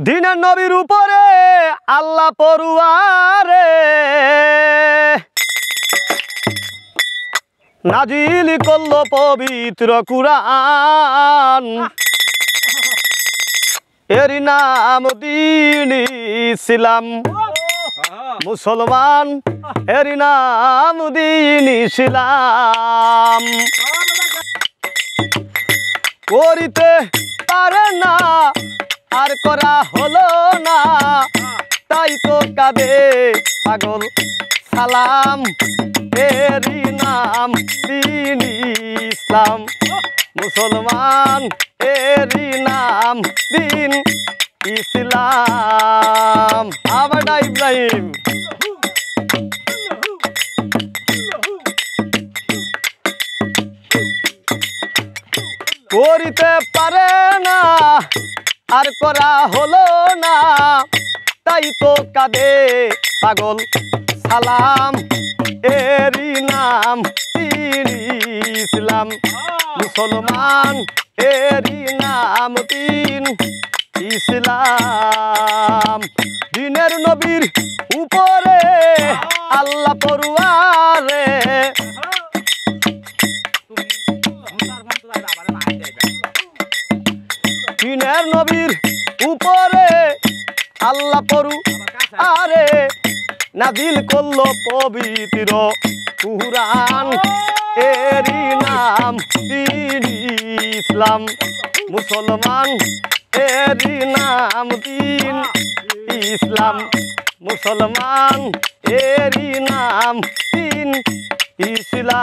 দিনের নবীর উপরে আল্লাহ পড়ুয়ারে নাজিল করলো পবিত্র কুরআন। এর নাম দ্বীন ইসলাম, মুসলমান এর নাম দ্বীন ইসলাম। করিতে পারে না আর করা হলো না, তাই তো কাঁদে পাগল সালাম। এরই নাম দ্বীন ইসলাম, মুসলমান এরই নাম দ্বীন ইসলাম। আবাডা ইব্রাহিম করিতে পারে না আর করা হলো না, তাই তো কাঁদে পাগল সালাম। এরই নাম দ্বীন ইসলাম, মুসলমান এরই নাম দ্বীন ইসলাম। দিনের নবীর উপরে আল্লাহ পড়ুয়ারে দিনের নবীর উপরে আল্লাহ পড়ুয়ারে নাজিল করলো পবিত্র কুরআন। এরই নাম দ্বীন ইসলাম, মুসলমান এরই নাম দ্বীন ইসলাম, মুসলমান এরই নাম দ্বীন ইসলাম।